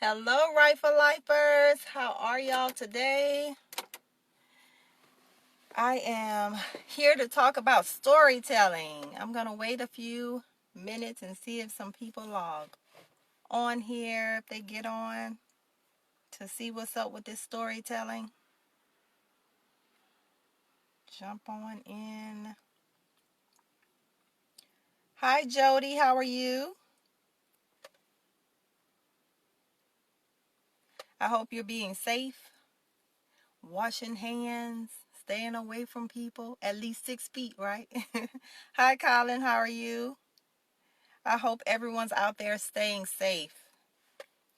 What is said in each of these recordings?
Hello, Rightful Lifers. How are y'all today? I am here to talk about storytelling. I'm going to wait a few minutes and see if some people log on here, if they get on to see what's up with this storytelling. Jump on in. Hi, Jody. How are you? I hope you're being safe, washing hands, staying away from people, at least 6 feet, right? Hi, Colin. How are you? I hope everyone's out there staying safe,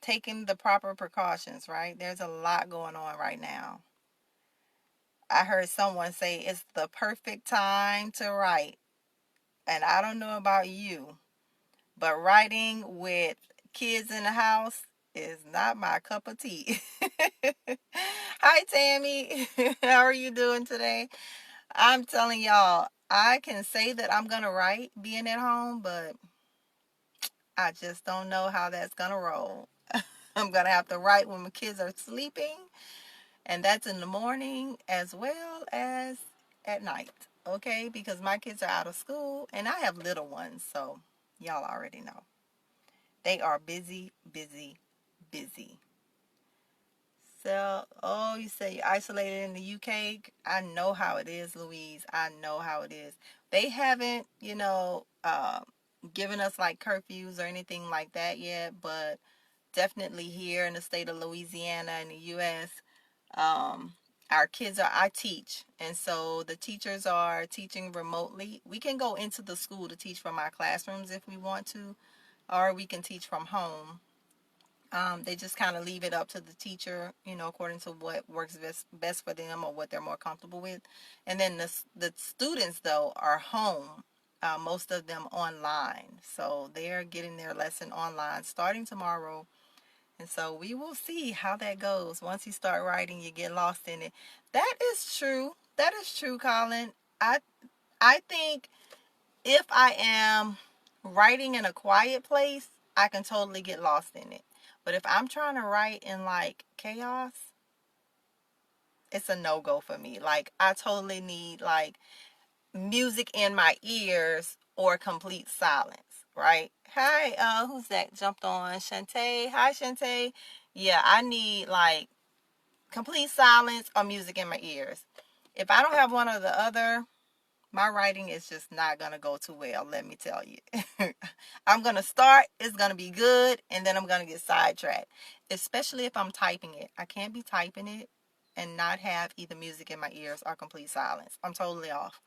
taking the proper precautions, right? There's a lot going on right now. I heard someone say it's the perfect time to write. And I don't know about you, but writing with kids in the house is not my cup of tea. Hi, Tammy. How are you doing today? I'm telling y'all, I can say that I'm going to write being at home, but I just don't know how that's going to roll. I'm going to have to write when my kids are sleeping, and that's in the morning as well as at night, okay? Because my kids are out of school, and I have little ones, so y'all already know. They are busy, busy, busy. So, oh, you say you're isolated in the UK? I know how it is, Louise. I know how it is. They haven't, given us like curfews or anything like that yet, but definitely here in the state of Louisiana in the U.S., our kids I teach, and so the teachers are teaching remotely. We can go into the school to teach from our classrooms if we want to, or we can teach from home. They just kind of leave it up to the teacher, according to what works best for them or what they're more comfortable with. And then the students, though, are home, most of them online. So they're getting their lesson online starting tomorrow. And so we will see how that goes. Once you start writing, you get lost in it. That is true. That is true, Colin. I think if I am writing in a quiet place, I can totally get lost in it. But if I'm trying to write in like chaos, it's a no-go for me. Like I totally need like music in my ears or complete silence, right? Hi, who's that jumped on? Shantae. Hi, Shantae. Yeah, I need like complete silence or music in my ears. If I don't have one or the other, my writing is just not going to go too well, let me tell you. I'm going to start, it's going to be good, and then I'm going to get sidetracked, especially if I'm typing it. I can't be typing it and not have either music in my ears or complete silence. I'm totally off.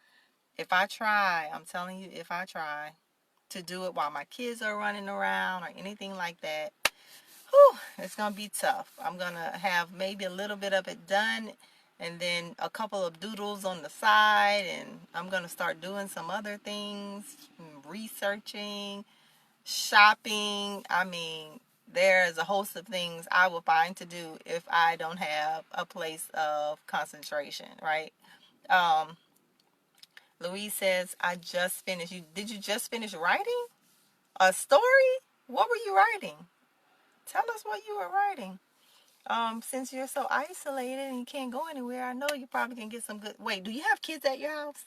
If I try, I'm telling you, if I try to do it while my kids are running around or anything like that, it's going to be tough. I'm going to have maybe a little bit of it done and then a couple of doodles on the side, and I'm going to start doing some other things, researching, shopping. I mean, there's a host of things I will find to do if I don't have a place of concentration, right? Um, Louise says, I just finished. Did you just finish writing a story? What were you writing? Tell us what you were writing. Since you're so isolated and you can't go anywhere, I know you probably can get some good. Wait, do you have kids at your house?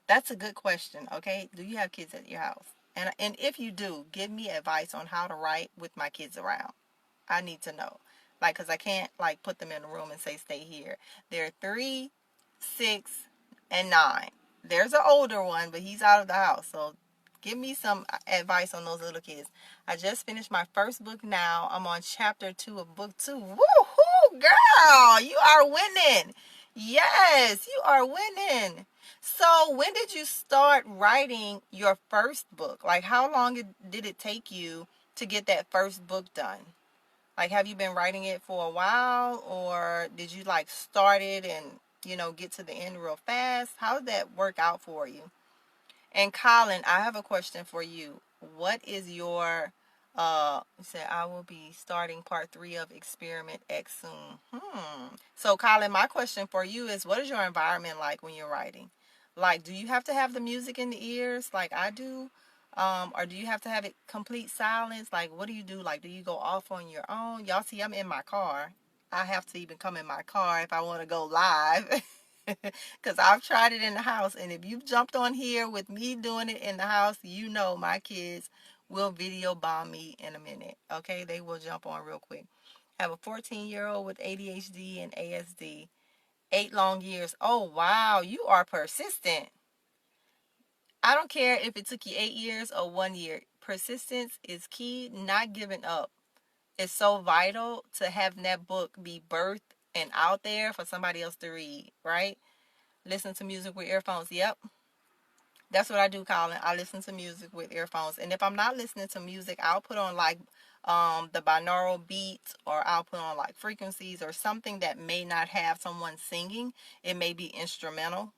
That's a good question. Okay, do you have kids at your house? And if you do, give me advice on how to write with my kids around. I need to know, like, cause I can't like put them in a room and say stay here. They're 3, 6, and 9. There's an older one, but he's out of the house, so give me some advice on those little kids. I just finished my first book now. I'm on chapter 2 of book 2. Woohoo, girl! You are winning. Yes, you are winning. So, when did you start writing your first book? Like, how long did it take you to get that first book done? Like, have you been writing it for a while, or did you like start it and, get to the end real fast? How did that work out for you? And Colin, I have a question for you. What is your you said I will be starting part 3 of Experiment X soon. So Colin, my question for you is, what is your environment like when you're writing? Like, do you have to have the music in the ears like I do? Or do you have to have it complete silence? Like, what do you do? Like, do you go off on your own? Y'all see, I'm in my car. I have to even come in my car if I want to go live. Because I've tried it in the house. And if you've jumped on here with me doing it in the house, you know my kids will video bomb me in a minute. Okay? They will jump on real quick. I have a 14-year-old with ADHD and ASD. 8 long years. Oh, wow. You are persistent. I don't care if it took you 8 years or 1 year. Persistence is key. Not giving up is so vital to having that book be birthed and out there for somebody else to read, right? Listen to music with earphones. Yep. That's what I do, Colin. I listen to music with earphones. And if I'm not listening to music, I'll put on like the binaural beats, or I'll put on like frequencies or something that may not have someone singing. It may be instrumental,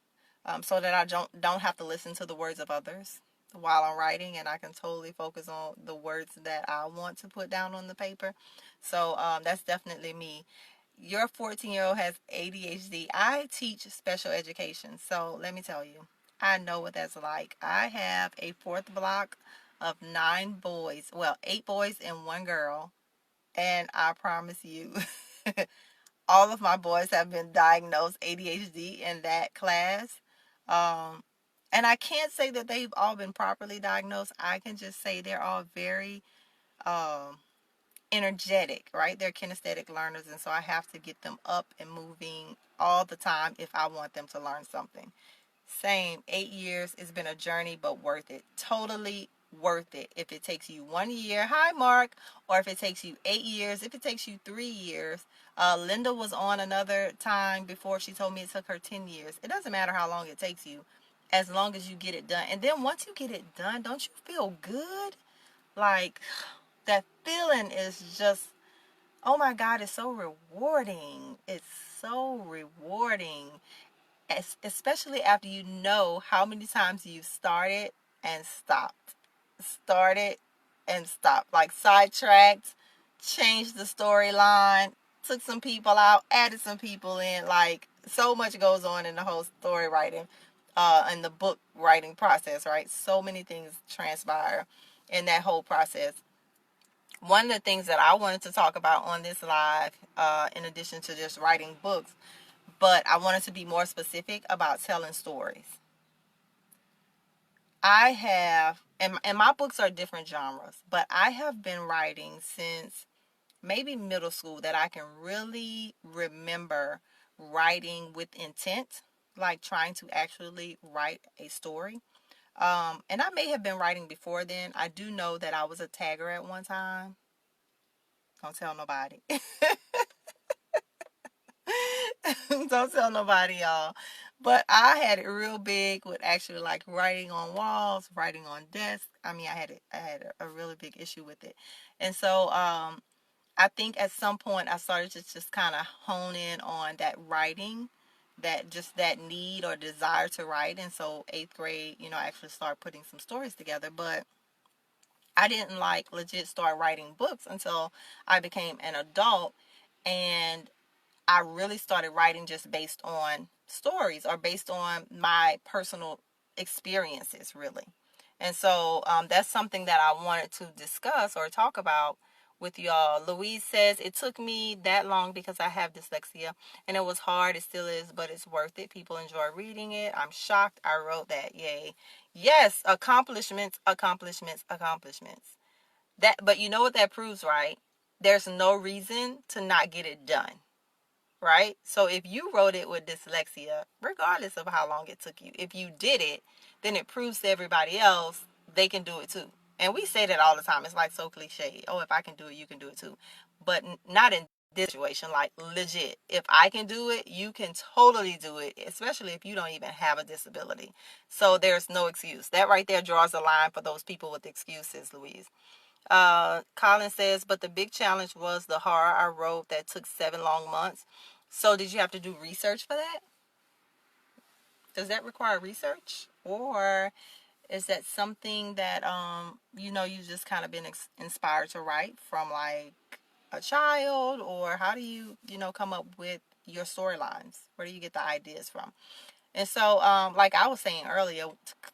so that I don't have to listen to the words of others while I'm writing, and I can totally focus on the words that I want to put down on the paper. So that's definitely me. Your 14-year-old has ADHD. I teach special education. So let me tell you, I know what that's like. I have a fourth block of 9 boys. Well, 8 boys and 1 girl. And I promise you, all of my boys have been diagnosed ADHD in that class. Um, and I can't say that they've all been properly diagnosed. I can just say they're all very um, energetic, right? They're kinesthetic learners, and so I have to get them up and moving all the time if I want them to learn something. Same, 8 years. It's been a journey, but worth it. Totally worth it. If it takes you 1 year, hi Mark, or if it takes you 8 years, if it takes you 3 years. Linda was on another time before. She told me it took her 10 years. It doesn't matter how long it takes you, as long as you get it done. And then once you get it done, don't you feel good? Like, that feeling is just, oh my God, it's so rewarding. It's so rewarding. Especially after you know how many times you've started and stopped. Started and stopped. Like sidetracked, changed the storyline, took some people out, added some people in. Like, so much goes on in the whole story writing, and the book writing process, right? So many things transpire in that whole process. One of the things that I wanted to talk about on this live, in addition to just writing books, but I wanted to be more specific about telling stories. I have, and my books are different genres, but I have been writing since maybe middle school, that I can really remember writing with intent, like trying to actually write a story. And I may have been writing before then. I do know that I was a tagger at one time. Don't tell nobody. Don't tell nobody, y'all. But I had it real big with actually like writing on walls, writing on desks. I mean, I had a really big issue with it. And so I think at some point I started to just kind of hone in on that writing, that just that need or desire to write. And so 8th grade, I actually started putting some stories together. But I didn't like legit start writing books until I became an adult, and I really started writing just based on stories or based on my personal experiences, really. And so that's something that I wanted to discuss or talk about with y'all. Louise says, it took me that long because I have dyslexia and it was hard. It still is, but it's worth it. People enjoy reading it. I'm shocked I wrote that. Yay. Yes, accomplishments, accomplishments, accomplishments. But you know what that proves, right? There's no reason to not get it done, right? So if you wrote it with dyslexia, regardless of how long it took you, if you did it, then it proves to everybody else they can do it too. And we say that all the time. It's like so cliche. Oh, if I can do it, you can do it too. But not in this situation. Like, legit. If I can do it, you can totally do it, especially if you don't even have a disability. So there's no excuse. That right there draws a line for those people with excuses, Louise. Colin says, but the big challenge was the horror I wrote that took 7 long months. So did you have to do research for that? Does that require research? Or is that something that, you just kind of been inspired to write from like a child? Or how do you, come up with your storylines? Where do you get the ideas from? And so, like I was saying earlier,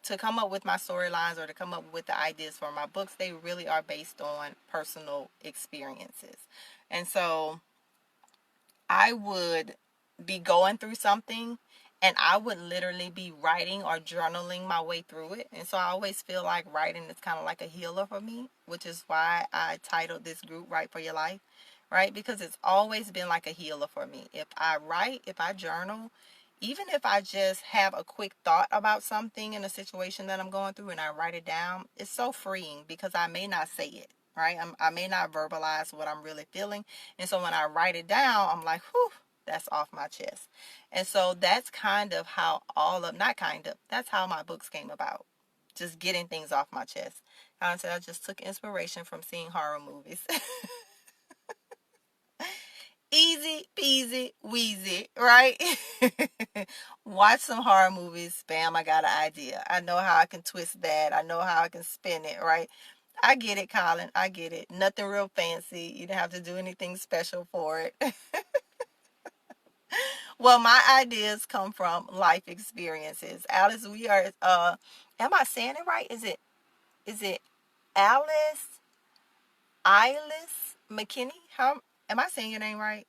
to come up with my storylines or to come up with the ideas for my books, they really are based on personal experiences. And so I would be going through something and I would literally be writing or journaling my way through it. And so I always feel like writing is kind of like a healer for me, which is why I titled this group Write for Your Life, right? Because it's always been like a healer for me. If I write, if I journal, even if I just have a quick thought about something in a situation that I'm going through and I write it down, it's so freeing because I may not say it, right? I may not verbalize what I'm really feeling. And so when I write it down, I'm like, whew, that's off my chest. And so that's kind of how not kind of, that's how my books came about. Just getting things off my chest. Honestly, I just took inspiration from seeing horror movies. Easy peasy wheezy, right? Watch some horror movies. Bam, I got an idea. I know how I can twist that. I know how I can spin it, right? I get it, Colin. I get it. Nothing real fancy. You don't have to do anything special for it. Well, my ideas come from life experiences. Alice, we are am I saying it right? Is it Alice Ilis McKinney? How am I saying your name right?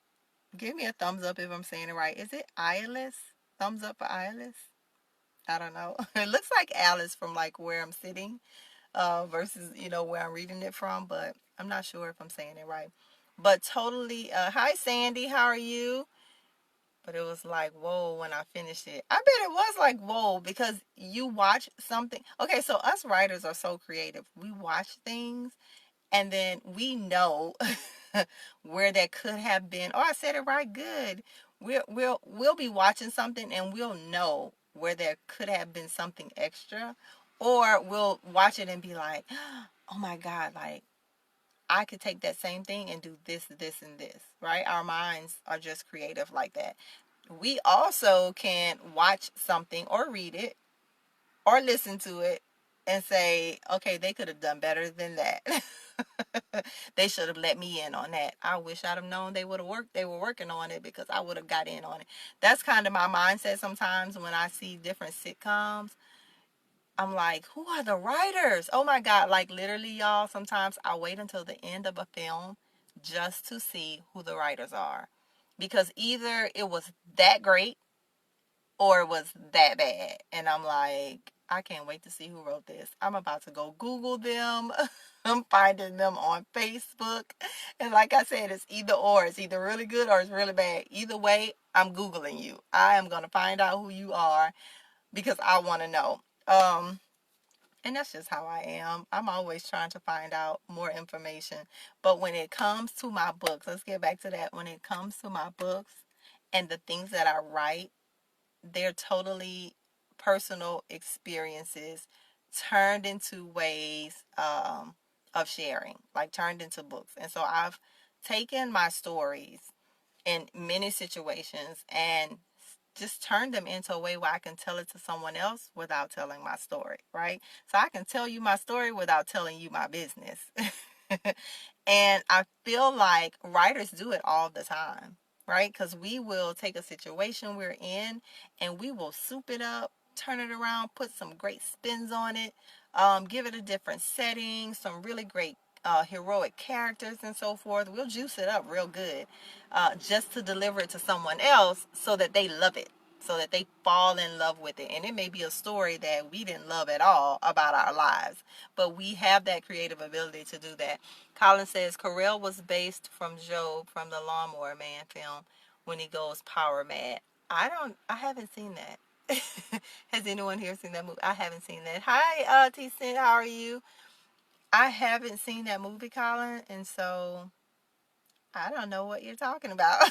Give me a thumbs up if I'm saying it right. Is it Ilis? Thumbs up for Ilis? I don't know. It looks like Alice from like where I'm sitting, versus where I'm reading it from, but I'm not sure if I'm saying it right. But totally, hi Sandy, how are you? But it was like, whoa, when I finished it. I bet it was like, whoa, because you watch something. Okay, so us writers are so creative. We watch things and then we know where that could have been. Oh, I said it right, good. We'll be watching something and we'll know where there could have been something extra. Or we'll watch it and be like, oh my God, like I could take that same thing and do this, this, and this, right? Our minds are just creative like that. We also can watch something or read it or listen to it and say, okay, they could have done better than that. They should have let me in on that. I wish I'd have known they were working on it because I would have got in on it. That's kind of my mindset sometimes when I see different sitcoms. I'm like, who are the writers? Oh my God. Like literally, y'all, sometimes I wait until the end of a film just to see who the writers are. Because either it was that great or it was that bad. And I'm like, I can't wait to see who wrote this. I'm about to go Google them. I'm finding them on Facebook. And like I said, it's either or. It's either really good or it's really bad. Either way, I'm Googling you. I am going to find out who you are because I want to know. And that's just how I am. I'm always trying to find out more information. But when it comes to my books, let's get back to that. When it comes to my books and the things that I write, they're totally personal experiences turned into ways of sharing, like turned into books. And so I've taken my stories in many situations and just turn them into a way where I can tell it to someone else without telling my story, right? So I can tell you my story without telling you my business. And I feel like writers do it all the time, right? Because we will take a situation we're in and we will soup it up, turn it around, put some great spins on it, give it a different setting, some really great heroic characters and so forth. We'll juice it up real good, just to deliver it to someone else so that they love it, so that they fall in love with it. And it may be a story that we didn't love at all about our lives, but we have that creative ability to do that. Colin says Carell was based from Job from the Lawnmower Man film when he goes power mad. I haven't seen that. Has anyone here seen that movie? I haven't seen that. Hi, T Sin, how are you? I haven't seen that movie, Colin, and so I don't know what you're talking about.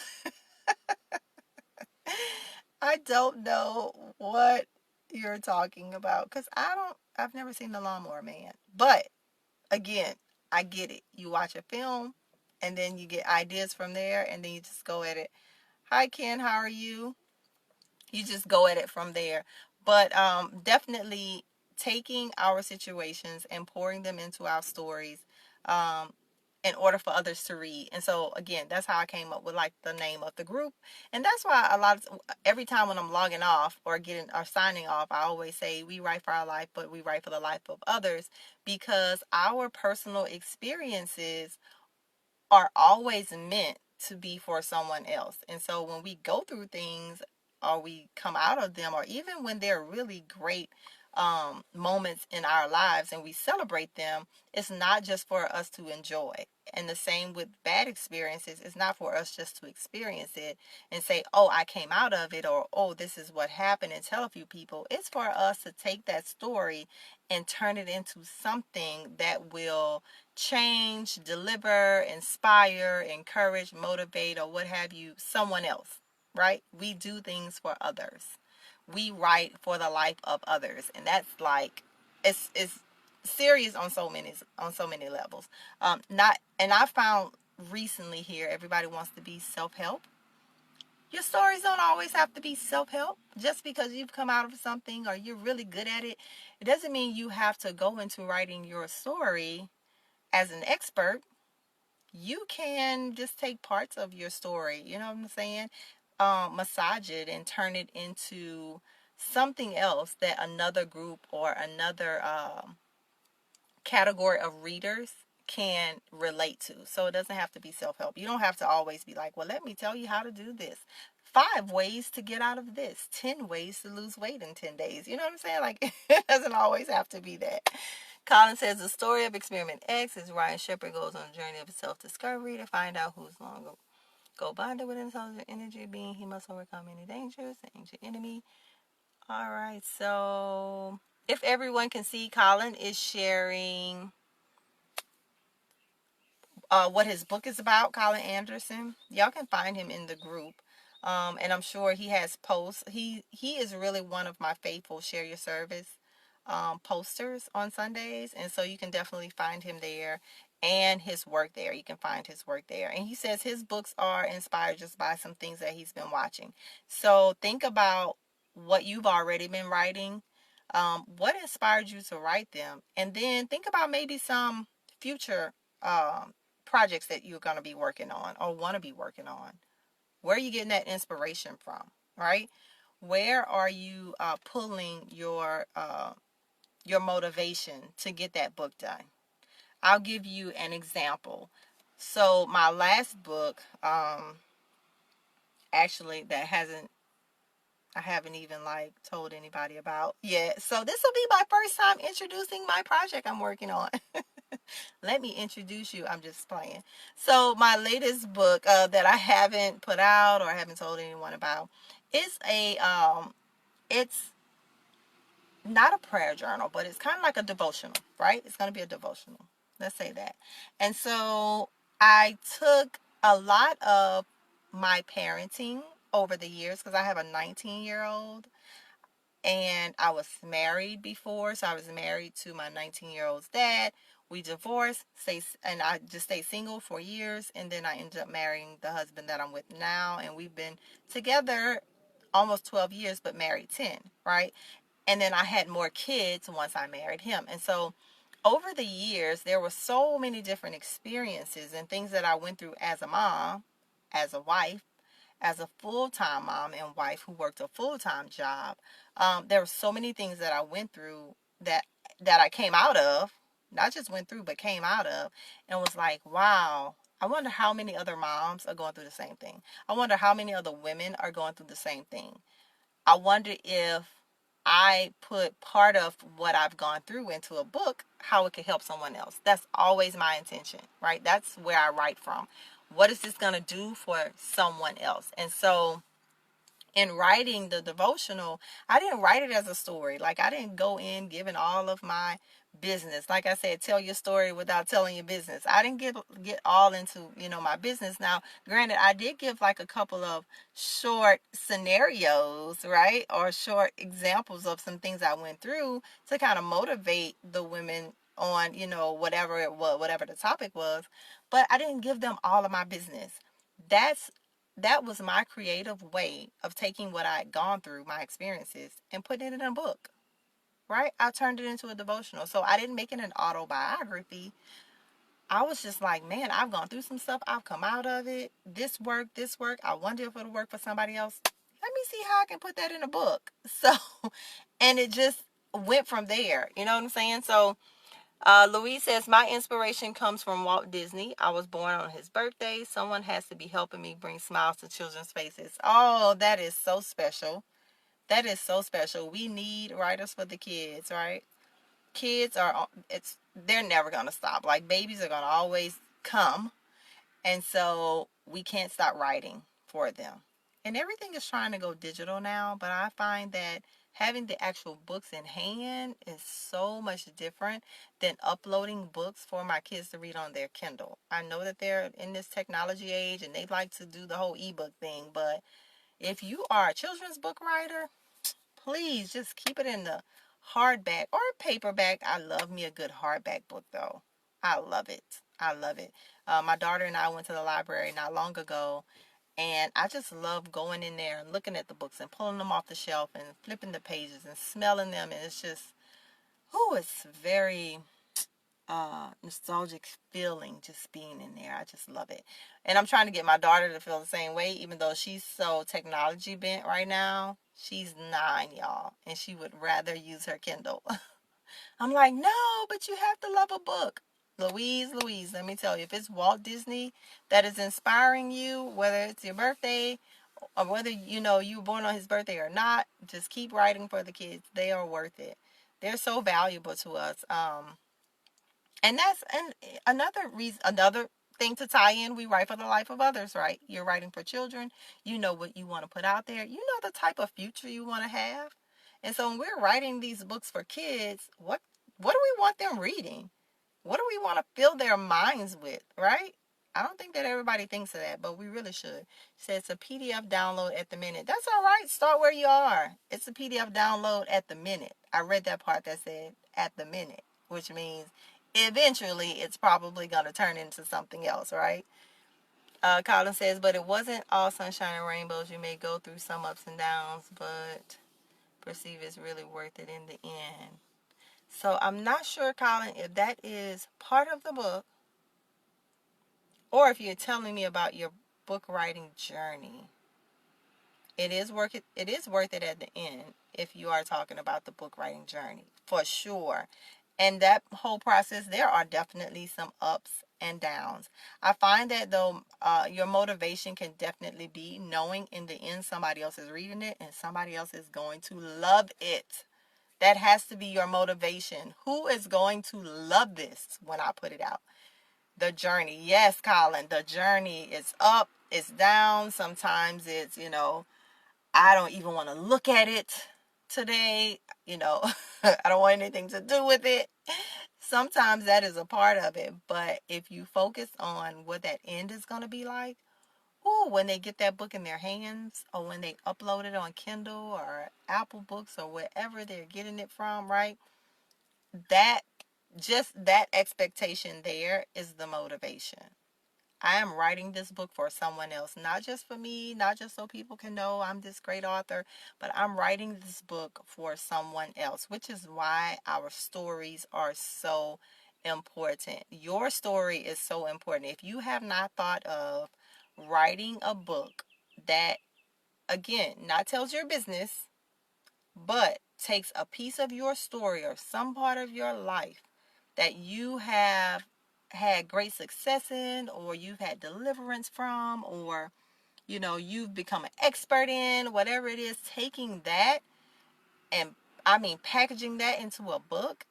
I don't know what you're talking about because I've never seen The Lawnmower Man. But again, I get it. You watch a film and then you get ideas from there and then you just go at it. Hi, Ken, how are you? You just go at it from there. But definitely taking our situations and pouring them into our stories. Um, in order for others to read. And so again, that's how I came up with like the name of the group. And that's why every time when I'm logging off or getting or signing off, I always say we write for our life, but we write for the life of others, because our personal experiences are always meant to be for someone else. And so when we go through things or we come out of them, or even when they're really great moments in our lives and we celebrate them, it's not just for us to enjoy. And the same with bad experiences, it's not for us just to experience it and say, oh, I came out of it, or oh, this is what happened, and tell a few people. It's for us to take that story and turn it into something that will change, deliver, inspire, encourage, motivate, or what have you, someone else, right? We do things for others. We write for the life of others. And that's like, it's serious on so many levels. Not and I found recently here, everybody wants to be self-help. Your stories don't always have to be self-help. Just because you've come out of something or you're really good at it, it doesn't mean you have to go into writing your story as an expert. You can just take parts of your story, you know what I'm saying? Massage it and turn it into something else that another group or another category of readers can relate to. So it doesn't have to be self-help. You don't have to always be like, well, let me tell you how to do this. 5 ways to get out of this. 10 ways to lose weight in 10 days. You know what I'm saying? Like, it doesn't always have to be that. Colin says the story of Experiment X is Ryan Shepherd goes on a journey of self-discovery to find out who's long ago bonded with intelligent energy being. He must overcome any dangers, the ancient enemy. All right, so if everyone can see, Colin is sharing what his book is about. Colin Anderson. Y'all can find him in the group. And I'm sure he has posts. He is really one of my faithful Share Your Service posters on Sundays. And so you can definitely find him there and his work there. You can find his work there. And he says his books are inspired just by some things that he's been watching. So think about what you've already been writing. What inspired you to write them? And then think about maybe some future projects that you're going to be working on or want to be working on. Where are you getting that inspiration from, right? Where are you pulling your motivation to get that book done? I'll give you an example. So my last book, actually, I haven't even like told anybody about yet. So this will be my first time introducing my project I'm working on. Let me introduce you. I'm just playing. So my latest book that I haven't put out or haven't told anyone about is it's not a prayer journal, but it's kind of like a devotional, right? It's going to be a devotional. Let's say that. And so I took a lot of my parenting over the years, because I have a 19-year-old and I was married before. So I was married to my 19-year-old's dad. We divorced, and I just stayed single for years, and then I ended up marrying the husband that I'm with now, and we've been together almost 12 years, but married 10, right? And then I had more kids once I married him. And so over the years, there were so many different experiences and things that I went through as a mom, as a wife, as a full-time mom and wife who worked a full-time job. There were so many things that I went through that I came out of, not just went through, but came out of, and was like, wow, I wonder how many other moms are going through the same thing. I wonder how many other women are going through the same thing. I wonder if I put part of what I've gone through into a book, how it could help someone else. That's always my intention, right? That's where I write from. What is this going to do for someone else? And so in writing the devotional, I didn't write it as a story. Like, I didn't go in giving all of my business. Like I said, tell your story without telling your business. I didn't get all into, my business. Now, granted, I did give like a couple of short scenarios, right? Or short examples of some things I went through to kind of motivate the women on, whatever it was, whatever the topic was. But I didn't give them all of my business. That's that was my creative way of taking what I had gone through, my experiences, and putting it in a book, right? I turned it into a devotional. So I didn't make it an autobiography. I was just like, man, I've gone through some stuff. I've come out of it. This work. I wonder if it'll work for somebody else. Let me see how I can put that in a book. So, and it just went from there. You know what I'm saying? So, Louise says, my inspiration comes from Walt Disney. I was born on his birthday. Someone has to be helping me bring smiles to children's faces. Oh, that is so special. That is so special. We need writers for the kids, right? Kids are, they're never going to stop. Like babies are going to always come. And so we can't stop writing for them. And everything is trying to go digital now, but I find that having the actual books in hand is so much different than uploading books for my kids to read on their Kindle. I know that they're in this technology age and they like to do the whole ebook thing, but if you are a children's book writer, please just keep it in the hardback or paperback. I love me a good hardback book though. I love it. I love it. My daughter and I went to the library not long ago, and I just love going in there and looking at the books and pulling them off the shelf and flipping the pages and smelling them. And it's just, oh, it's very nostalgic feeling just being in there. I just love it. And I'm trying to get my daughter to feel the same way, even though she's so technology bent right now. She's 9, y'all, and she would rather use her Kindle. I'm like, no, but you have to love a book. Louise, let me tell you, if it's Walt Disney that is inspiring you, whether it's your birthday or whether you were born on his birthday or not, just keep writing for the kids. They are worth it. They're so valuable to us. And that's another reason, another thing to tie in. We write for the life of others, right? You're writing for children. You know what you want to put out there. You know the type of future you want to have. And so when we're writing these books for kids, what do we want them reading? What do we want to fill their minds with, right? I don't think that everybody thinks of that, but we really should. It says it's a PDF download at the minute. That's all right. Start where you are. It's a PDF download at the minute. I read that part that said at the minute, which means eventually it's probably going to turn into something else, right? Colin says, but it wasn't all sunshine and rainbows. You may go through some ups and downs, but perceive it's really worth it in the end. So I'm not sure, Colin, if that is part of the book or if you're telling me about your book writing journey. It is worth it at the end if you are talking about the book writing journey, for sure. And that whole process, there are definitely some ups and downs. I find that though, your motivation can definitely be knowing in the end somebody else is reading it and somebody else is going to love it. That has to be your motivation. Who is going to love this when I put it out? The journey. Yes, Colin, the journey is up, it's down. Sometimes it's, I don't even want to look at it today. I don't want anything to do with it. Sometimes that is a part of it. But if you focus on what that end is going to be like, ooh, when they get that book in their hands or when they upload it on Kindle or Apple Books or wherever they're getting it from, right? That just that expectation there is the motivation. I am writing this book for someone else, not just for me, not just so people can know I'm this great author, but I'm writing this book for someone else, which is why our stories are so important. Your story is so important. If you have not thought of writing a book that, again, not tells your business, but takes a piece of your story or some part of your life that you have had great success in, or you've had deliverance from, or you've become an expert in, whatever it is, taking that and packaging that into a book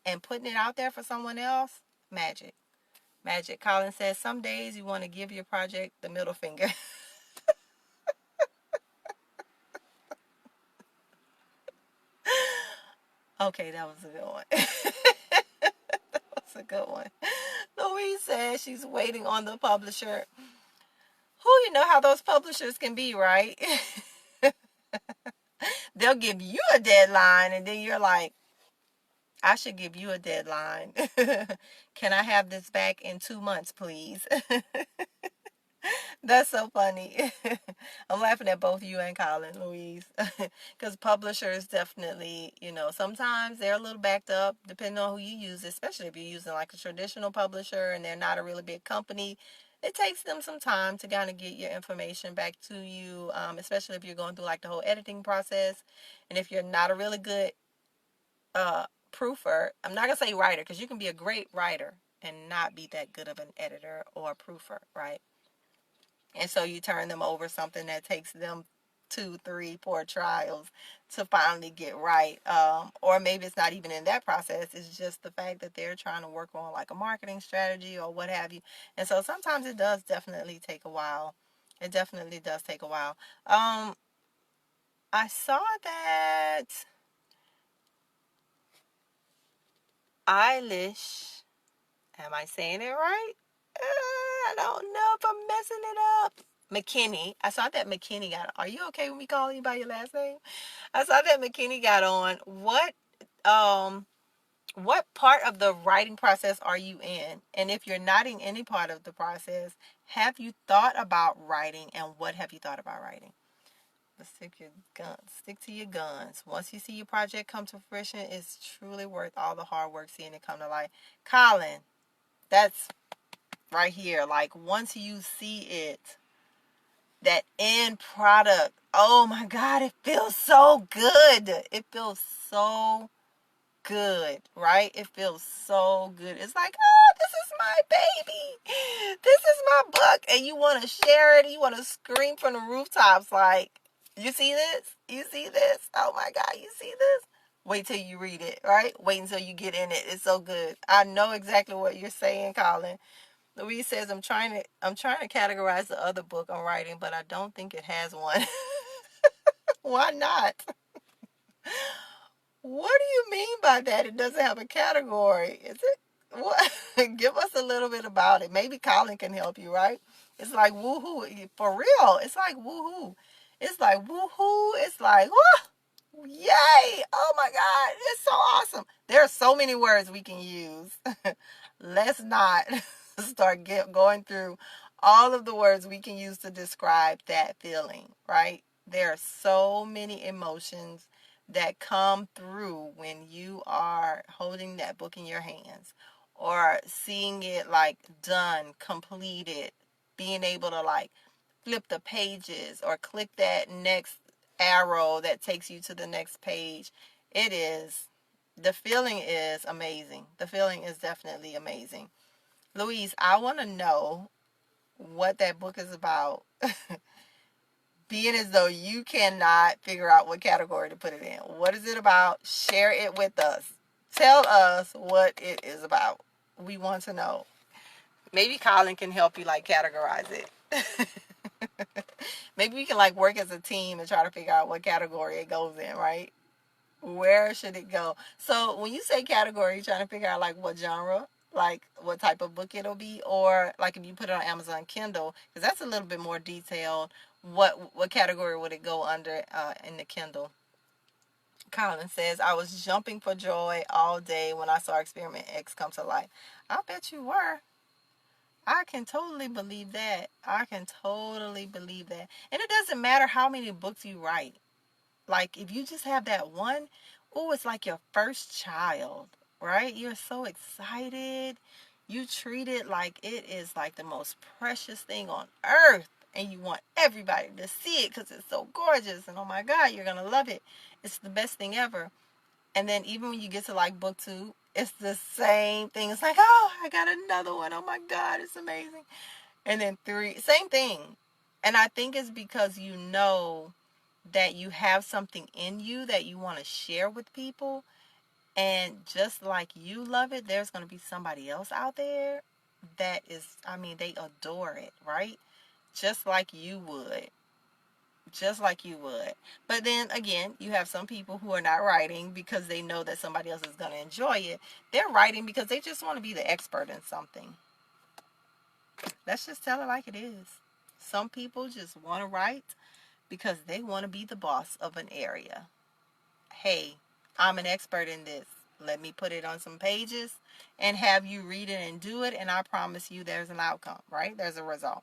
and putting it out there for someone else. Magic. Colin says some days you want to give your project the middle finger. Okay, that was a good one. That's a good one. Louise says she's waiting on the publisher. Who, you know how those publishers can be, right? They'll give you a deadline and then you're like, I should give you a deadline. Can I have this back in 2 months, please? That's so funny. I'm laughing at both you and Colin, Louise, because publishers definitely, sometimes they're a little backed up depending on who you use, especially if you're using like a traditional publisher and they're not a really big company. It takes them some time to kind of get your information back to you, especially if you're going through like the whole editing process. And if you're not a really good proofer, I'm not going to say writer, because you can be a great writer and not be that good of an editor or a proofer, right? And so you turn them over something that takes them 2, 3, 4 trials to finally get right. Or maybe it's not even in that process. It's just the fact that they're trying to work on like a marketing strategy or what have you. And so sometimes it does definitely take a while. It definitely does take a while. I saw that Eilish, am I saying it right? I don't know if I'm messing it up. McKinney. I saw that McKinney got. Are you okay with me calling you by your last name? I saw that McKinney got on. What part of the writing process are you in? And if you're not in any part of the process, have you thought about writing, and what have you thought about writing? But stick to your guns. Once you see your project come to fruition, it's truly worth all the hard work seeing it come to life. Colin, that's right here. Like once you see it, that end product, oh my God, it feels so good. It feels so good, right? It feels so good. It's like, oh, this is my baby. This is my book. And you want to share it. You want to scream from the rooftops like, you see this? You see this? Oh my God, you see this? Wait till you read it, right? Wait until you get in it. It's so good. I know exactly what you're saying, Colin. Louise says, I'm trying to categorize the other book I'm writing, but I don't think it has one. Why not? What do you mean by that? It doesn't have a category. Is it what? Give us a little bit about it. Maybe Colin can help you, right? It's like woohoo. For real. It's like woohoo. It's like woohoo. It's like woo, yay. Oh my God. It's so awesome. There are so many words we can use. Let's not start going through all of the words we can use to describe that feeling, right? There are so many emotions that come through when you are holding that book in your hands or seeing it like done, completed, being able to like flip the pages or click that next arrow that takes you to the next page. The feeling is amazing. The feeling is definitely amazing. Louise, I want to know what that book is about. Being as though you cannot figure out what category to put it in. What is it about? Share it with us. Tell us what it is about. We want to know. Maybe Colin can help you like categorize it. Maybe we can like work as a team and try to figure out what category it goes in, right? Where should it go? So when you say category, you're trying to figure out like what genre, like what type of book it'll be, or like if you put it on Amazon Kindle, because that's a little bit more detailed. What category would it go under in the Kindle? Colin says, I was jumping for joy all day when I saw Experiment X come to life. I bet you were. I can totally believe that. I can totally believe that. And it doesn't matter how many books you write. Like if you just have that one, oh, it's like your first child, right? You're so excited. You treat it like it is like the most precious thing on earth. And you want everybody to see it because it's so gorgeous. And oh my God, you're going to love it. It's the best thing ever. And then even when you get to like book 2, it's the same thing. It's like, oh, I got another one. Oh my God, it's amazing. And then 3, same thing. And I think it's because you know that you have something in you that you want to share with people. And just like you love it, there's going to be somebody else out there that is, I mean, they adore it, right? Just like you would. Just like you would. But then again, you have some people who are not writing because they know that somebody else is going to enjoy it. They're writing because they just want to be the expert in something. Let's just tell it like it is. Some people just want to write because they want to be the boss of an area. Hey, I'm an expert in this. Let me put it on some pages and have you read it and do it. And I promise you there's an outcome, right? There's a result.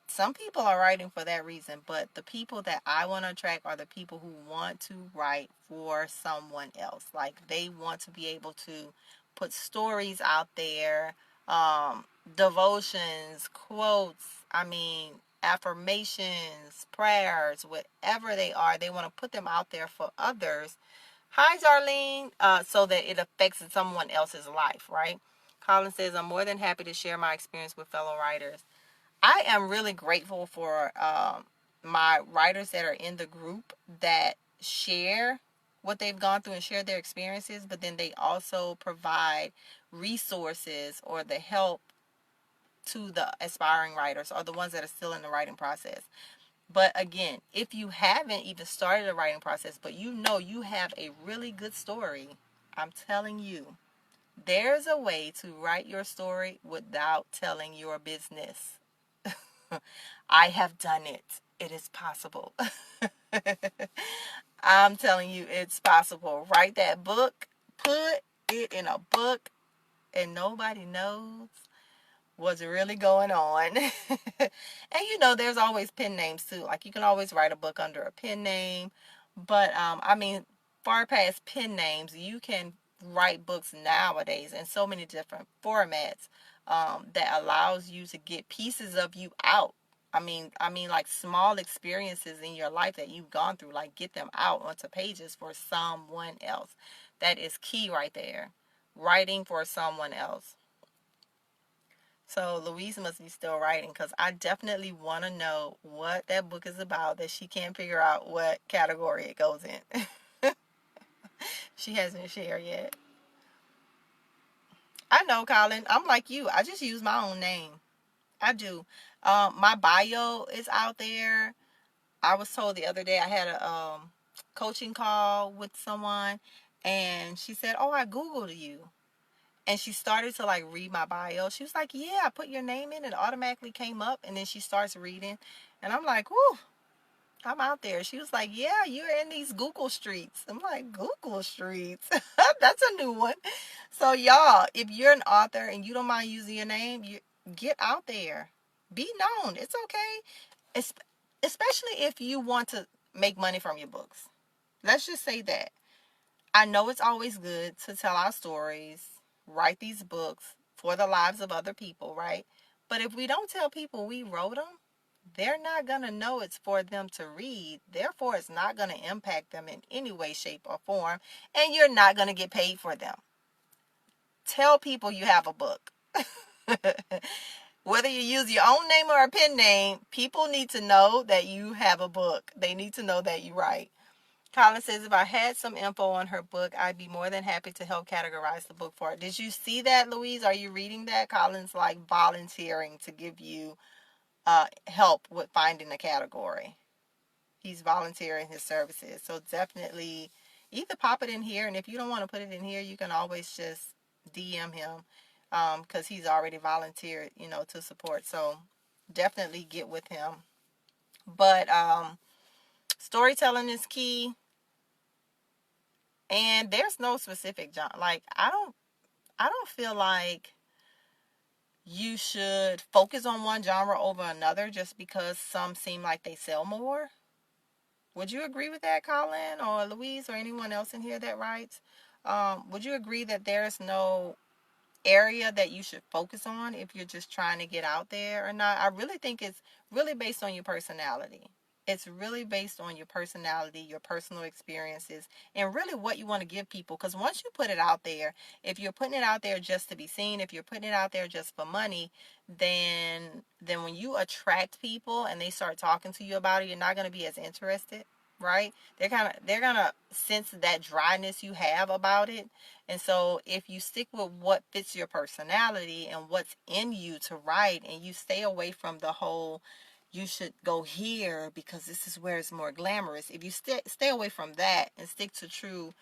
some people are writing for that reason, but the people that I want to attract are the people who want to write for someone else. Like they want to be able to put stories out there, devotions, quotes, I mean, affirmations, prayers, whatever they are, they want to put them out there for others. Hi, Darlene. So that it affects someone else's life, right? Colin says, I'm more than happy to share my experience with fellow writers. I am really grateful for my writers that are in the group that share what they've gone through and share their experiences, but then they also provide resources or the help to the aspiring writers or the ones that are still in the writing process. But again, if you haven't even started a writing process, but you know you have a really good story, I'm telling you, there's a way to write your story without telling your business. I have done it. It is possible. I'm telling you, it's possible. Write that book, put it in a book, and nobody knows what's really going on. And you know, there's always pen names too. Like you can always write a book under a pen name. But I mean, far past pen names, you can write books nowadays in so many different formats that allows you to get pieces of you out. I mean, like small experiences in your life that you've gone through, like get them out onto pages for someone else. That is key right there. Writing for someone else. So Louise must be still writing because I definitely want to know what that book is about that she can't figure out what category it goes in. She hasn't shared yet. I know, Colin. I'm like you. I just use my own name. I do. My bio is out there. I was told the other day I had a coaching call with someone, and she said, "Oh, I Googled you." And she started to like read my bio. She was like, "Yeah, I put your name in and it automatically came up." And then she starts reading. And I'm like, "Whoo, I'm out there." She was like, "Yeah, you're in these Google streets." I'm like, "Google streets?" That's a new one. So, y'all, if you're an author and you don't mind using your name, you get out there. Be known. It's okay. Es- Especially if you want to make money from your books. Let's just say that. I know it's always good to tell our stories, write these books for the lives of other people, right? But if we don't tell people we wrote them, they're not going to know it's for them to read. Therefore, it's not going to impact them in any way, shape, or form. And you're not going to get paid for them. Tell people you have a book. Whether you use your own name or a pen name, people need to know that you have a book. They need to know that you write. Colin says, if I had some info on her book, I'd be more than happy to help categorize the book for her. Did you see that, Louise? Are you reading that? Colin's like volunteering to give you help with finding a category. He's volunteering his services. So definitely either pop it in here, and if you don't want to put it in here, you can always just DM him because he's already volunteered, to support. So definitely get with him. But storytelling is key. And there's no specific genre. Like I don't feel like you should focus on one genre over another just because some seem like they sell more. Would you agree with that, Colin or Louise or anyone else in here that writes? Would you agree that there's no area that you should focus on if you're just trying to get out there or not? I really think it's really based on your personality. It's really based on your personality, your personal experiences, and really what you want to give people. Because once you put it out there, if you're putting it out there just to be seen, if you're putting it out there just for money, then when you attract people and they start talking to you about it, you're not going to be as interested, right? They're gonna sense that dryness you have about it. And so if you stick with what fits your personality and what's in you to write, and you stay away from the whole you should go here because this is where it's more glamorous. If you stay away from that and stick to true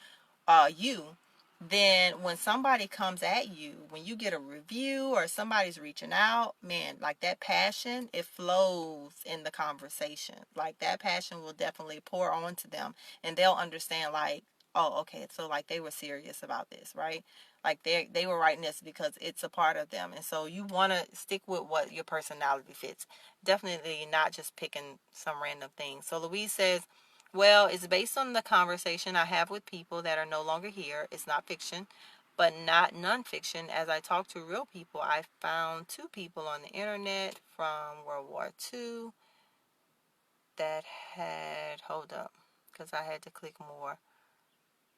you, then when somebody comes at you, when you get a review or somebody's reaching out, man, like that passion, it flows in the conversation. Like that passion will definitely pour onto them, and they'll understand like, oh, okay, so like they were serious about this, right? Like they were writing this because it's a part of them. And so you want to stick with what your personality fits. Definitely not just picking some random thing. So Louise says, well, it's based on the conversation I have with people that are no longer here. It's not fiction, but not nonfiction. As I talk to real people, I found 2 people on the internet from World War II that had, hold up, because I had to click more.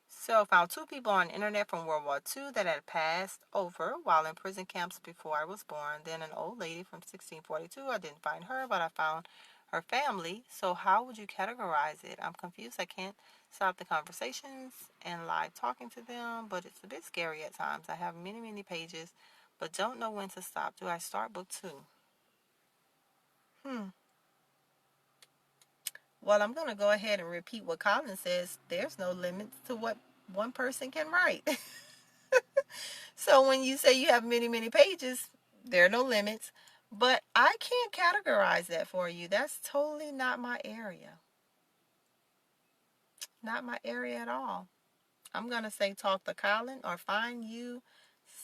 So found 2 people on the internet from World War II that had passed over while in prison camps before I was born. Then an old lady from 1642. I didn't find her, but I found her family. So how would you categorize it? I'm confused. I can't stop the conversations and live talking to them, but it's a bit scary at times. I have many, many pages, but don't know when to stop. Do I start book 2? Well, I'm going to go ahead and repeat what Colin says. There's no limits to what one person can write. So when you say you have many, many pages, there are no limits. But I can't categorize that for you. That's totally not my area. Not my area at all. I'm going to say talk to Colin or find you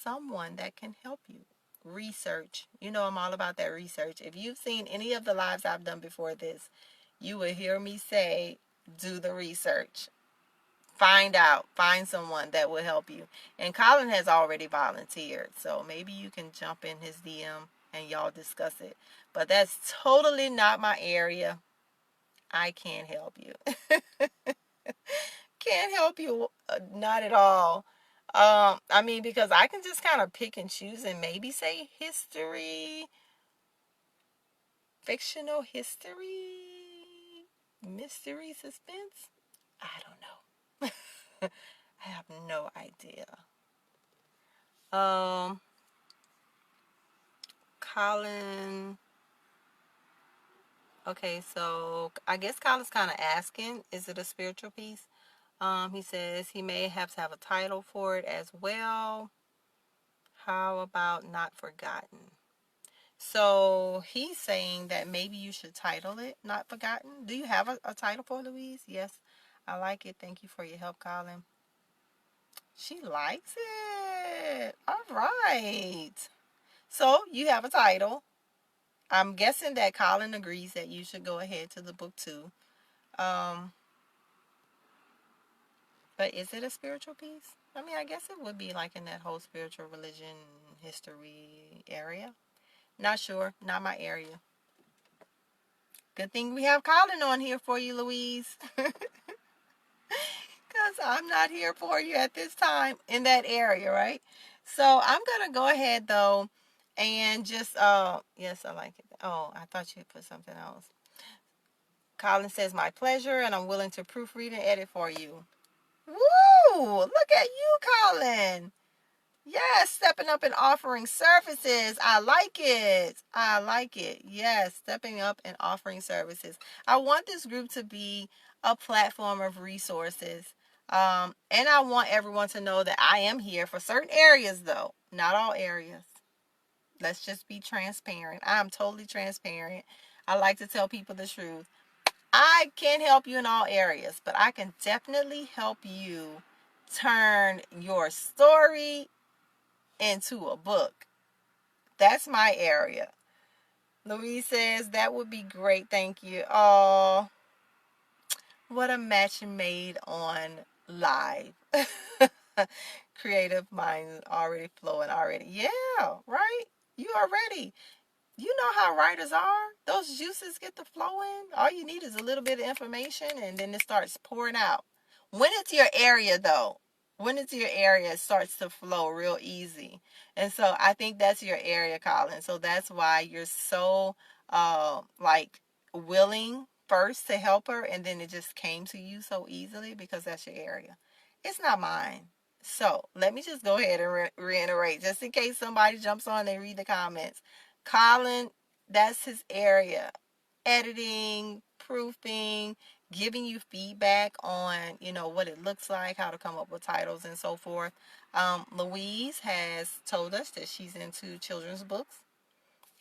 someone that can help you. Research. You know I'm all about that research. If you've seen any of the lives I've done before this, you will hear me say, do the research. Find out. Find someone that will help you. And Colin has already volunteered, so maybe you can jump in his DM and y'all discuss it. But that's totally not my area. I can't help you. Can't help you. Not at all. I mean, because I can just kind of pick and choose and maybe say history, fictional history, mystery, suspense. I don't know. I have no idea. Um, Colin. Okay, so I guess Colin's kind of asking, is it a spiritual piece? He says he may have to have a title for it as well. How about Not Forgotten? So he's saying that maybe you should title it Not Forgotten. Do you have a title for Louise? Yes, I like it. Thank you for your help, Colin. She likes it. All right. So you have a title. I'm guessing that Colin agrees that you should go ahead to the book 2. Um, but is it a spiritual piece? I mean, I guess it would be like in that whole spiritual religion history area. Not sure. Not my area. Good thing we have Colin on here for you, Louise. Because I'm not here for you at this time in that area, right? So I'm going to go ahead, though, and just, yes, I like it. Oh, I thought you put something else. Colin says, my pleasure, and I'm willing to proofread and edit for you. Woo! Look at you, Colin. Yes, stepping up and offering services. I like it. I like it. Yes, stepping up and offering services. I want this group to be a platform of resources. And I want everyone to know that I am here for certain areas, though. Not all areas. Let's just be transparent. I'm totally transparent. I like to tell people the truth. I can't help you in all areas, but I can definitely help you turn your story into a book. That's my area. Louise says, that would be great. Thank you. Oh, what a match made on live. Creative minds already flowing already. Yeah, right? You are ready. You know how writers are. Those juices get to flowing. All you need is a little bit of information and then it starts pouring out. When it's your area, though, when it's your area, it starts to flow real easy. And so I think that's your area, Colin. So that's why you're so like willing first to help her, and then it just came to you so easily because that's your area. It's not mine. So let me just go ahead and reiterate, just in case somebody jumps on and read the comments. Colin, that's his area. Editing, proofing, giving you feedback on, what it looks like, how to come up with titles and so forth. Louise has told us that she's into children's books.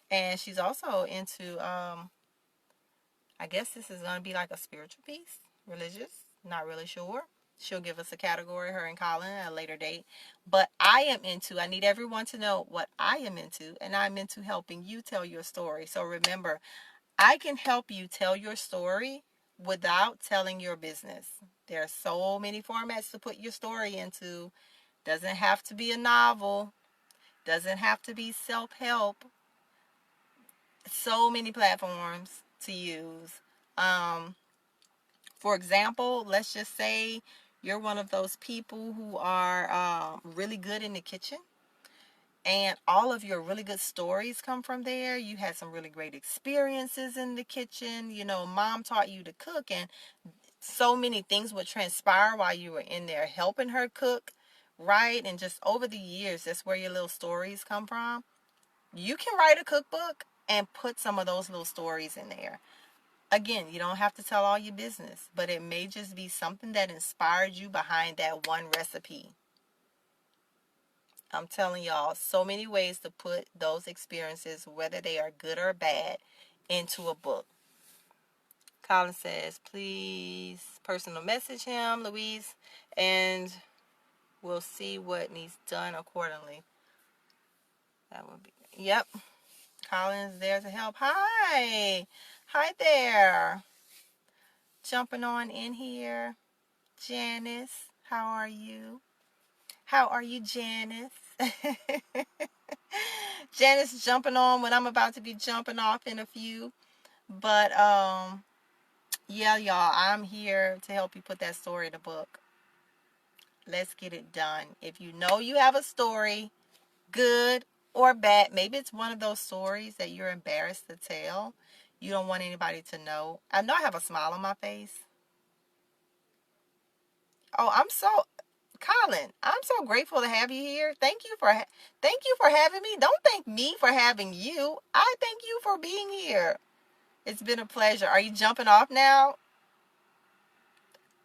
And she's also into, I guess this is going to be like a spiritual piece, religious, not really sure. She'll give us a category, her and Colin, at a later date. But I need everyone to know what I am into, and I'm into helping you tell your story. So remember, I can help you tell your story without telling your business. There are so many formats to put your story into. Doesn't have to be a novel, doesn't have to be self-help. So many platforms to use. Um, for example, let's just say you're one of those people who are really good in the kitchen, and all of your really good stories come from there. You had some really great experiences in the kitchen. You know, mom taught you to cook, and so many things would transpire while you were in there helping her cook, right? And just over the years, that's where your little stories come from. You can write a cookbook and put some of those little stories in there. Again, you don't have to tell all your business, but it may just be something that inspired you behind that one recipe. I'm telling y'all, so many ways to put those experiences, whether they are good or bad, into a book. Colin says, please personal message him, Louise, and we'll see what needs done accordingly. That would be, yep. Colin's there to help. Hi. Hi there. Jumping on in here. Janice, how are you? How are you, Janice? Janice jumping on when I'm about to be jumping off in a few. But yeah, y'all, I'm here to help you put that story in a book. Let's get it done. If you know you have a story, good or bad, maybe it's one of those stories that you're embarrassed to tell. You don't want anybody to know. I know I have a smile on my face. Oh, Colin, I'm so grateful to have you here. Thank you for having me. Don't thank me for having you. I thank you for being here. It's been a pleasure. Are you jumping off now?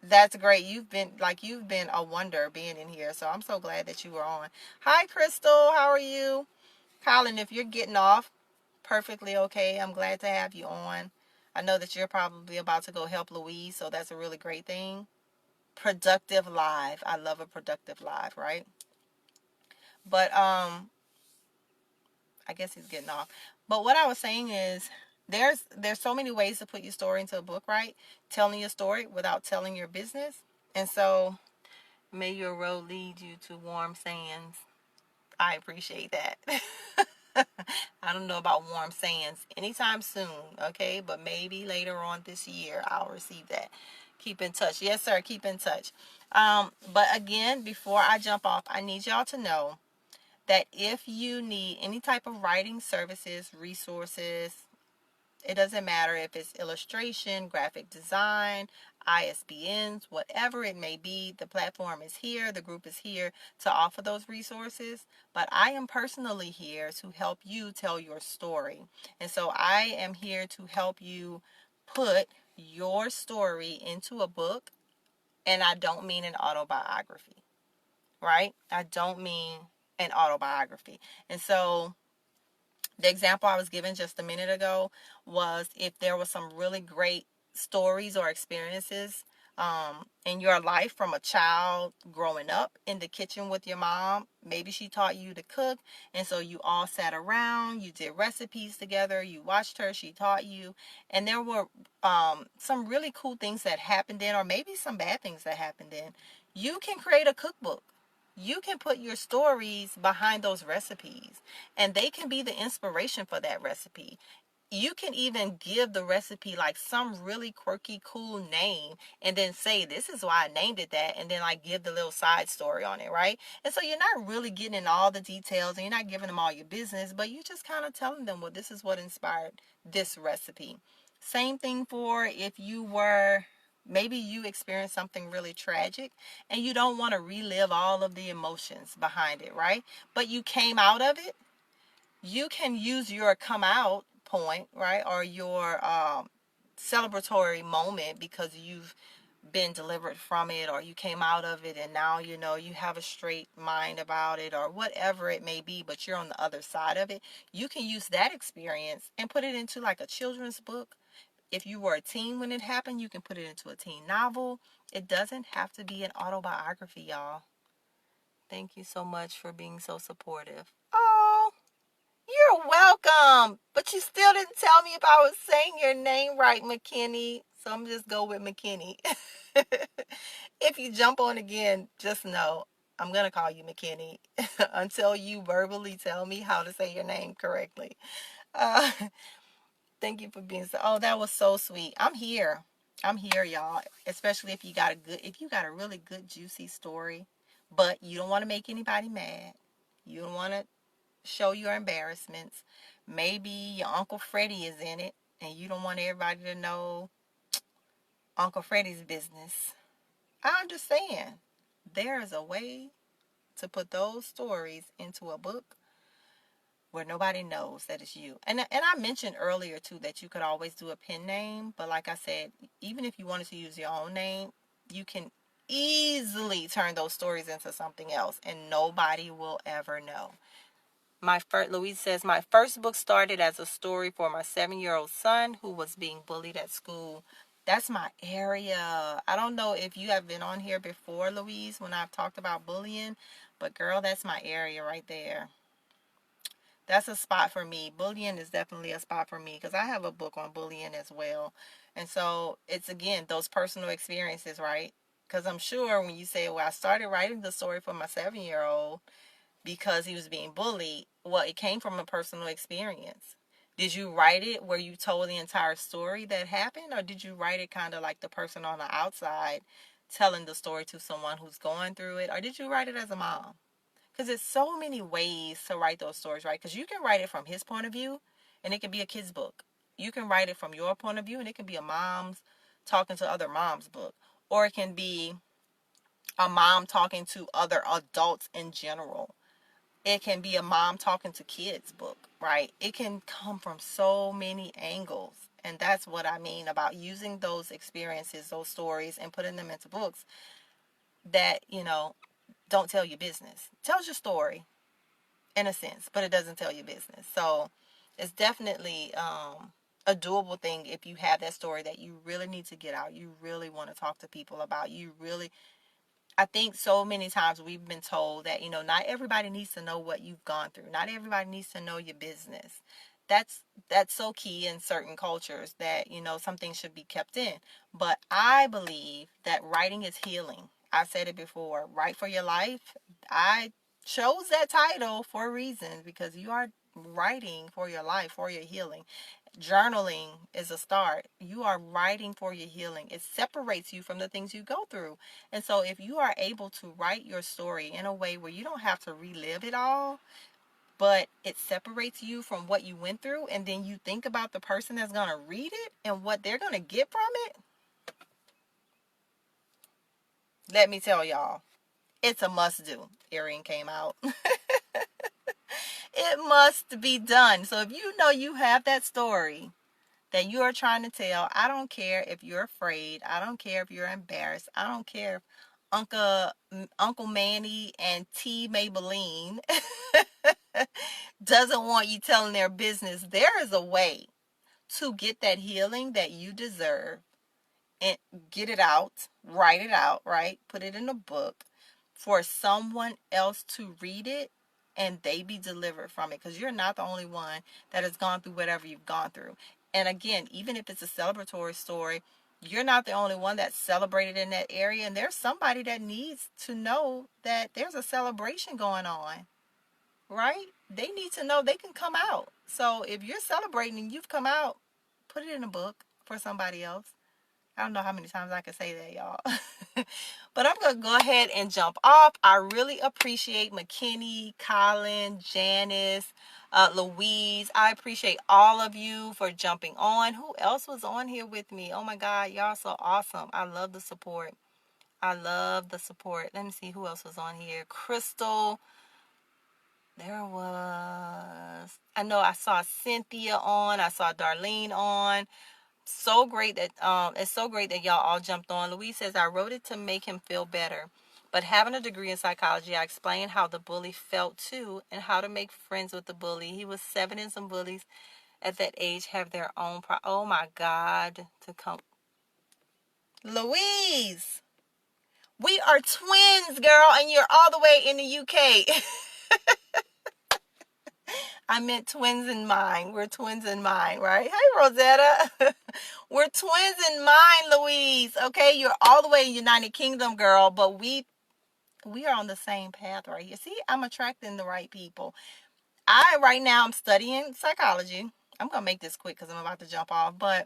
That's great. You've been a wonder being in here. So I'm so glad that you were on. Hi, Crystal. How are you? Colin, if you're getting off, perfectly okay. I'm glad to have you on. I know that you're probably about to go help Louise, so that's a really great thing. Productive live. I love a productive live, right? But I guess he's getting off. But what I was saying is there's so many ways to put your story into a book, right? Telling your story without telling your business. And so may your road lead you to warm sands. I appreciate that. I don't know about warm sands anytime soon, okay? But maybe later on this year I'll receive that. Keep in touch. Yes, sir, keep in touch. But again, before I jump off, I need y'all to know that if you need any type of writing services, resources, it doesn't matter if it's illustration, graphic design, ISBNs, whatever it may be, the platform is here, the group is here to offer those resources. But I am personally here to help you tell your story. And so I am here to help you put your story into a book. And I don't mean an autobiography, right? I don't mean an autobiography. And so the example I was given just a minute ago was if there was some really great stories or experiences in your life from a child growing up in the kitchen with your mom. Maybe she taught you to cook, and so you all sat around, you did recipes together, you watched her, she taught you, and there were some really cool things that happened then, or maybe some bad things that happened then. You can create a cookbook. You can put your stories behind those recipes, and they can be the inspiration for that recipe. You can even give the recipe like some really quirky, cool name, and then say, this is why I named it that, and then like give the little side story on it, right? And so you're not really getting in all the details, and you're not giving them all your business, but you just kind of telling them, well, this is what inspired this recipe. Same thing for if you were, maybe you experienced something really tragic and you don't want to relive all of the emotions behind it, right? But you came out of it. You can use your come out point, right? Or your celebratory moment because you've been delivered from it, or you came out of it and now you know you have a straight mind about it, or whatever it may be, but you're on the other side of it. You can use that experience and put it into like a children's book, If you were a teen when it happened, you can put it into a teen novel. It doesn't have to be an autobiography, y'all. Thank you so much for being so supportive. Oh, you're welcome. But you still didn't tell me if I was saying your name right, McKinney. So I'm just go with McKinney. If you jump on again, just know I'm going to call you McKinney until you verbally tell me how to say your name correctly. Uh, thank you for being so. Oh, that was so sweet. I'm here. I'm here, y'all. Especially if you got a really good, juicy story, but you don't want to make anybody mad. You don't want to show your embarrassments. Maybe your Uncle Freddie is in it, and you don't want everybody to know Uncle Freddie's business. I understand. There is a way to put those stories into a book where nobody knows that it's you. And I mentioned earlier too that you could always do a pen name, but like I said, even if you wanted to use your own name, you can easily turn those stories into something else and nobody will ever know. Louise says, my first book started as a story for my 7-year-old son who was being bullied at school. That's my area. I don't know if you have been on here before, Louise, when I've talked about bullying, but girl, that's my area right there. That's a spot for me. Bullying is definitely a spot for me because I have a book on bullying as well. And so it's, again, those personal experiences, right? Because I'm sure when you say, well, I started writing the story for my 7-year-old because he was being bullied, well, it came from a personal experience. Did you write it where you told the entire story that happened, or did you write it kind of like the person on the outside telling the story to someone who's going through it, or did you write it as a mom? Because there's so many ways to write those stories, right? Because you can write it from his point of view, and it can be a kid's book. You can write it from your point of view, and it can be a mom's talking to other moms book, or it can be a mom talking to other adults in general. It can be a mom talking to kids book, right? It can come from so many angles. And that's what I mean about using those experiences, those stories, and putting them into books that, don't tell your business. Tells your story in a sense, but it doesn't tell your business. So it's definitely a doable thing if you have that story that you really need to get out. You really want to talk to people about. I think so many times we've been told that, not everybody needs to know what you've gone through. Not everybody needs to know your business. That's so key in certain cultures that, some things should be kept in. But I believe that writing is healing. I said it before, Write for Your Life. I chose that title for a reason because you are writing for your life, for your healing. Journaling is a start. You are writing for your healing. It separates you from the things you go through. And so if you are able to write your story in a way where you don't have to relive it all, but it separates you from what you went through, and then you think about the person that's going to read it and what they're going to get from it, let me tell y'all, it's a must do. Earring came out. It must be done. So if you know you have that story that you are trying to tell, I don't care if you're afraid. I don't care if you're embarrassed. I don't care if Uncle Manny and T Maybelline doesn't want you telling their business. There is a way to get that healing that you deserve and get it out, write it out, right? Put it in a book for someone else to read it and they be delivered from it, because you're not the only one that has gone through whatever you've gone through. And again, even if it's a celebratory story, you're not the only one that's celebrated in that area, and there's somebody that needs to know that there's a celebration going on, right? They need to know they can come out. So if you're celebrating and you've come out, put it in a book for somebody else. I don't know how many times I can say that, y'all. But I'm going to go ahead and jump off. I really appreciate McKinney, Colin, Janice, Louise. I appreciate all of you for jumping on. Who else was on here with me? Oh my God, y'all so awesome. I love the support. I love the support. Let me see who else was on here. Crystal. There was, I know I saw Cynthia on. I saw Darlene on. It's so great that y'all all jumped on. Louise says, I wrote it to make him feel better, but having a degree in psychology, I explained how the bully felt too and how to make friends with the bully. He was 7 and some bullies at that age have their own oh my God, to come. Louise, we are twins, girl, and you're all the way in the UK. I meant twins in mind. We're twins in mind, right? Hey, Rosetta. We're twins in mind, Louise. Okay, you're all the way in United Kingdom, girl, but we are on the same path right here. See, I'm attracting the right people. Right now I'm studying psychology. I'm gonna make this quick because I'm about to jump off, but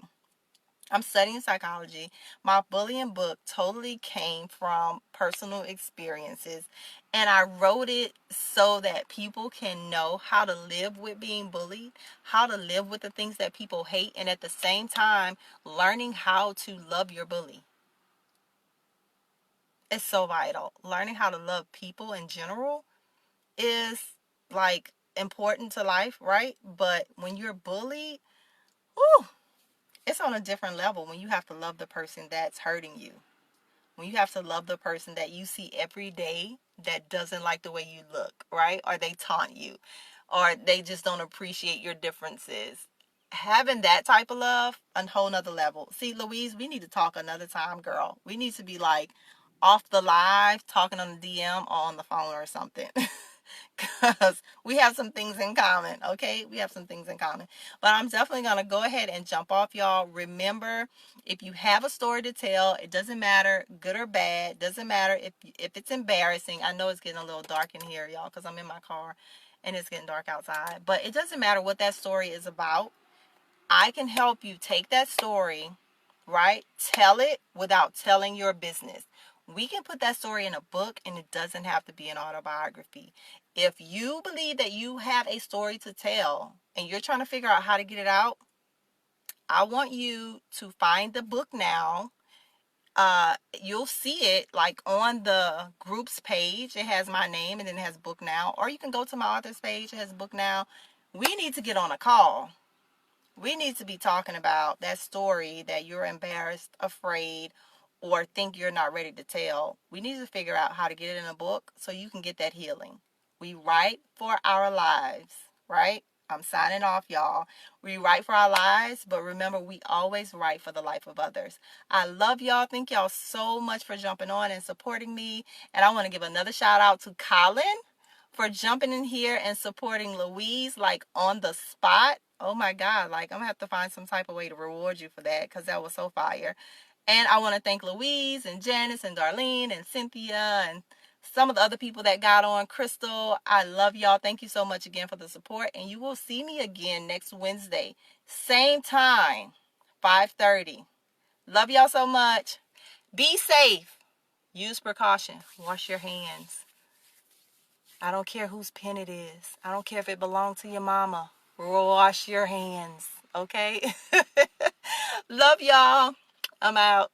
I'm studying psychology. My bullying book totally came from personal experiences, and I wrote it so that people can know how to live with being bullied, how to live with the things that people hate, and at the same time, learning how to love your bully. It's so vital. Learning how to love people in general is like important to life, right? But when you're bullied, whew, it's on a different level when you have to love the person that's hurting you. When you have to love the person that you see every day that doesn't like the way you look, right? Or they taunt you, or they just don't appreciate your differences. Having that type of love, a whole nother level. See, Louise, we need to talk another time, girl. We need to be like off the live, talking on the DM or on the phone or something. Because we have some things in common, okay? We have some things in common. But I'm definitely going to go ahead and jump off, y'all. Remember, if you have a story to tell, it doesn't matter, good or bad. Doesn't matter if it's embarrassing. I know it's getting a little dark in here, y'all, because I'm in my car and it's getting dark outside. But it doesn't matter what that story is about. I can help you take that story, right? Tell it without telling your business. We can put that story in a book, and it doesn't have to be an autobiography. If you believe that you have a story to tell and you're trying to figure out how to get it out, I want you to find the book now. You'll see it like on the group's page. It has my name and then it has book now. Or you can go to my author's page. It has book now. We need to get on a call. We need to be talking about that story that you're embarrassed, afraid, or think you're not ready to tell. We need to figure out how to get it in a book so you can get that healing. We write for our lives, right? I'm signing off, y'all. We write for our lives, but remember, we always write for the life of others. I love y'all. Thank y'all so much for jumping on and supporting me. And I want to give another shout out to Colin for jumping in here and supporting Louise like on the spot. Oh my God, like I'm gonna have to find some type of way to reward you for that because that was so fire. And I want to thank Louise and Janice and Darlene and Cynthia and some of the other people that got on. Crystal, I love y'all. Thank you so much again for the support. And you will see me again next Wednesday. Same time, 5:30. Love y'all so much. Be safe. Use precaution. Wash your hands. I don't care whose pen it is. I don't care if it belonged to your mama. Wash your hands, okay? Love y'all. I'm out.